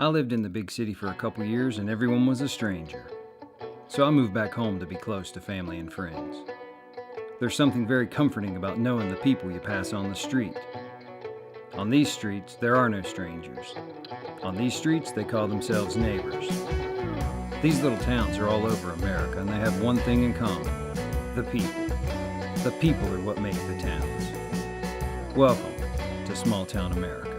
I lived in the big city for a couple years and everyone was a stranger. So I moved back home to be close to family and friends. There's something very comforting about knowing the people you pass on the street. On these streets, there are no strangers. On these streets, they call themselves neighbors. These little towns are all over America and they have one thing in common: the people. The people are what make the towns. Welcome to Small Town America.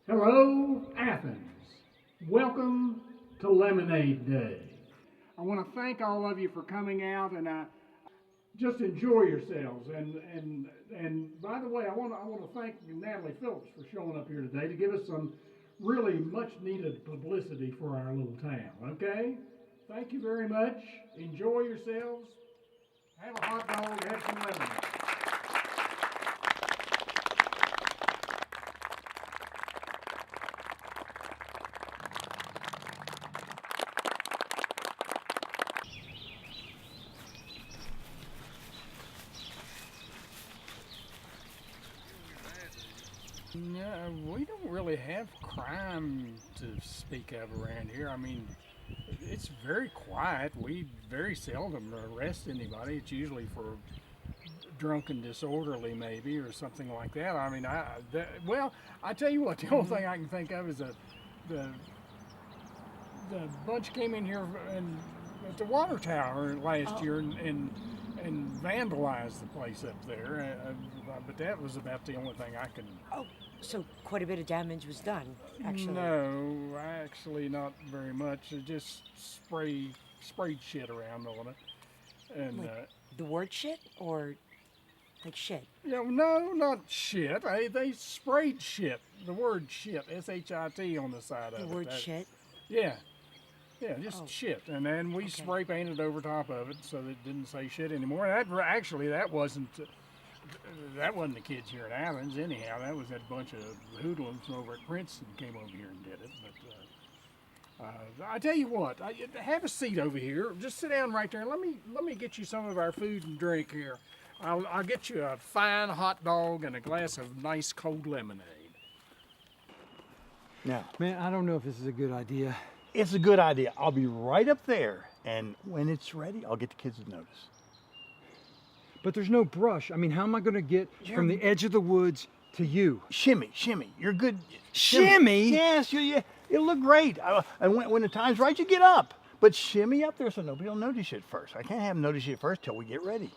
Hello, Athens. Welcome to Lemonade Day. I want to thank all of you for coming out and just enjoy yourselves. And by the way, I want to thank Natalie Phillips for showing up here today to give us some really much needed publicity for our little town. Okay? Thank you very much. Enjoy yourselves. Have a hot dog. Have some lemonade. No, we don't really have crime to speak of around here. I mean, it's very quiet. We very seldom arrest anybody. It's usually for drunk and disorderly, maybe, or something like that. I mean, I tell you what, the only thing I can think of is the bunch came in here at the water tower last year and vandalized the place up there. But that was about the only thing I can. Oh, so quite a bit of damage was done, actually. No, actually not very much. It just sprayed shit around on it, and Like the word shit, or like shit? no, not shit. They sprayed shit. The word shit, S-H-I-T, on the side of it. The word shit? Yeah, just Oh. shit, and then we Okay. spray painted over top of it so that it didn't say shit anymore. That wasn't the kids here in Athens anyhow. That was that bunch of hoodlums from over at Princeton came over here and did it. But I tell you what, have a seat over here. Just sit down right there. Let me get you some of our food and drink here. I'll get you a fine hot dog and a glass of nice cold lemonade. Now, Man, I don't know if this is a good idea. it's a good idea. I'll be right up there, and when it's ready, I'll get the kids to notice. But there's no brush. I mean, how am I going to get from the edge of the woods to you? Shimmy. You're good. Shimmy? Yes, it'll look great. And when the time's right, you get up. But shimmy up there so nobody will notice you at first. I can't have them notice you at first till we get ready.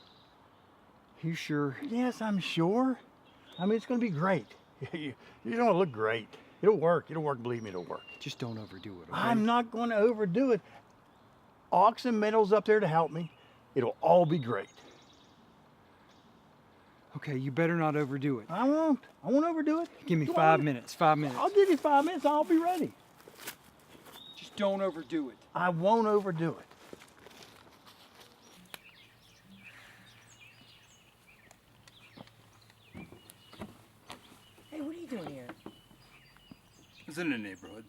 You sure? Yes, I'm sure. I mean, it's going to be great. You're going to look great. It'll work. Believe me, it'll work. Just don't overdo it, okay? I'm not going to overdo it. Ox and Meadow's up there to help me. It'll all be great. Okay, you better not overdo it. I won't overdo it. Give me Come 5 on. minutes. 5 minutes. I'll give you 5 minutes. I'll be ready. Just don't overdo it. I won't overdo it. Hey, what are you doing here? It's in the neighborhood.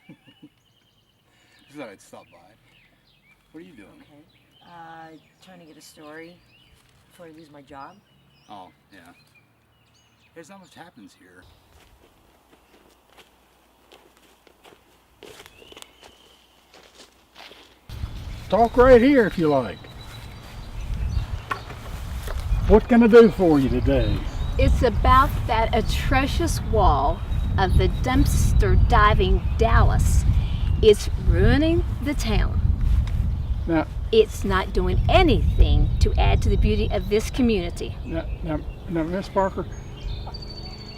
Just thought I'd stop by. What are you doing? Okay. Trying to get a story before I lose my job. Oh, yeah. There's not much happens here. Talk right here if you like. What can I do for you today? It's about that atrocious wall of the dumpster diving Dallas. It's ruining the town. Now, It's not doing anything to add to the beauty of this community. now, Miss Parker,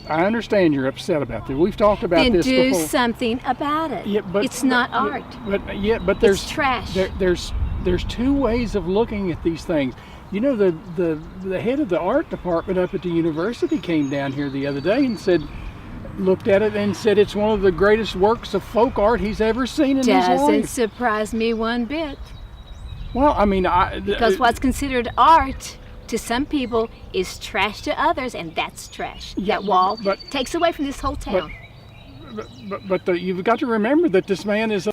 I understand you're upset about this. We've talked about Then this do before. something about it. Yeah, but it's not art. But there's It's trash. There's two ways of looking at these things. You know, the head of the art department up at the university came down here the other day and looked at it and said it's one of the greatest works of folk art he's ever seen in his Doesn't life. surprise me one bit. Well, I mean, Because what's considered art to some people is trash to others, and that's trash. Yeah, That wall but- takes away from this whole town. you've got to remember that this man is.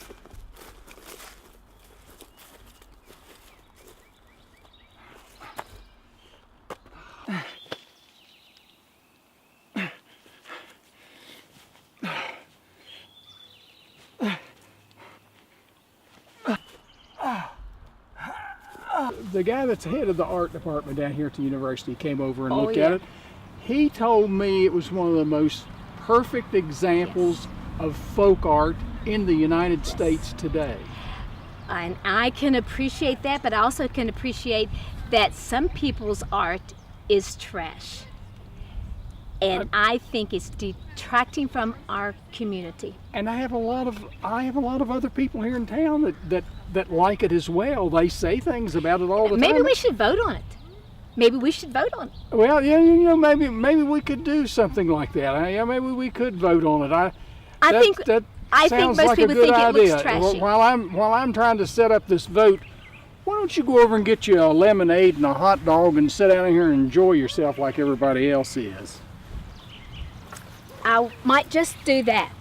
The guy that's head of the art department down here at the university came over and looked at it. He told me it was one of the most perfect examples of folk art in the United States today. And I can appreciate that, but I also can appreciate that some people's art is trash. And I think it's detracting from our community. And I have a lot of other people here in town that like it as well. They say things about it all the time. Maybe we should vote on it. Maybe we should vote on it. Well, yeah, you know, maybe we could do something like that. Yeah, maybe we could vote on it. I think sounds most like people a good think it idea. looks trashy. While I'm trying to set up this vote, why don't you go over and get you a lemonade and a hot dog and sit down here and enjoy yourself like everybody else is? I might just do that.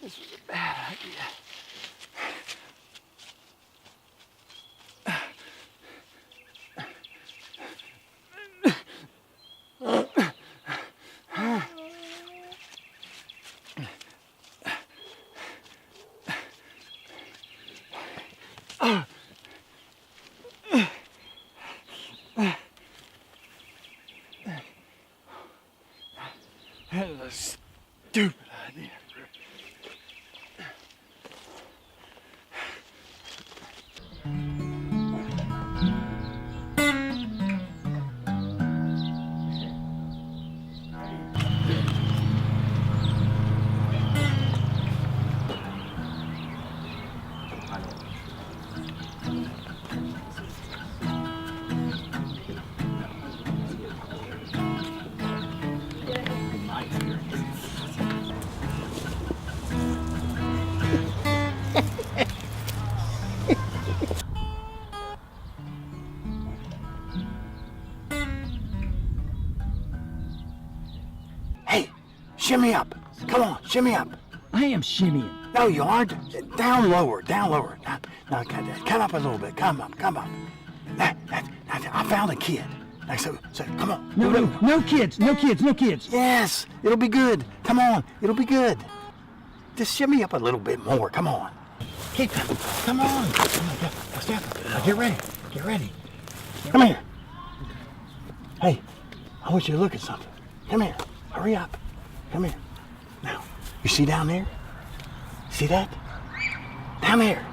This was a bad idea. That is a stupid idea. Hey, shimmy up. Come on, shimmy up. I am shimmying. No, you aren't. Down lower, down lower. Now, come up a little bit. Come up. I found a kid. So come on. No kids. Yes, it'll be good. Come on, it'll be good. Just shimmy up a little bit more. Come on. Keep coming. Come on. Now, get ready. Come here. Hey, I want you to look at something. Come here. Hurry up. Come here. Now, you see down there? See that? Down there.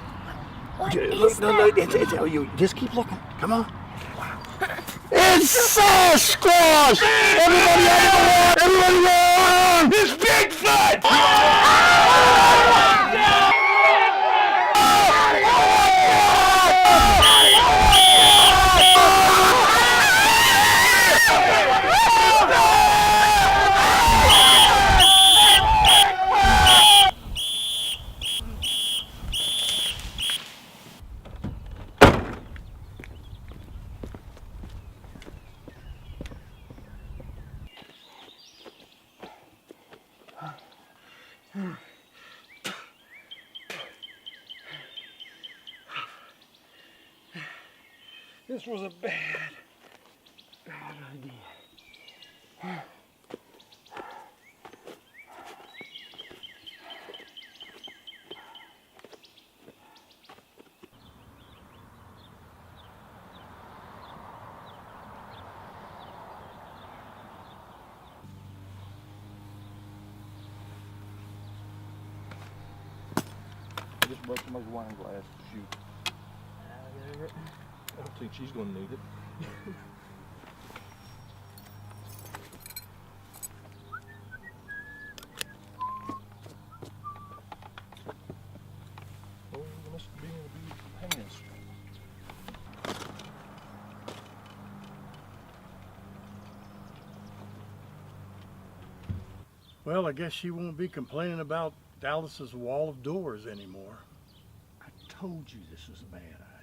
Look, you just keep looking. Come on. It's Sasquatch! Everybody run! It's Bigfoot! This was a bad idea. I just broke my wine glass. Shoot. I don't think she's gonna need it. Oh, you must be able to hang this. Well, I guess she won't be complaining about Dallas's wall of doors anymore. I told you this was a bad idea.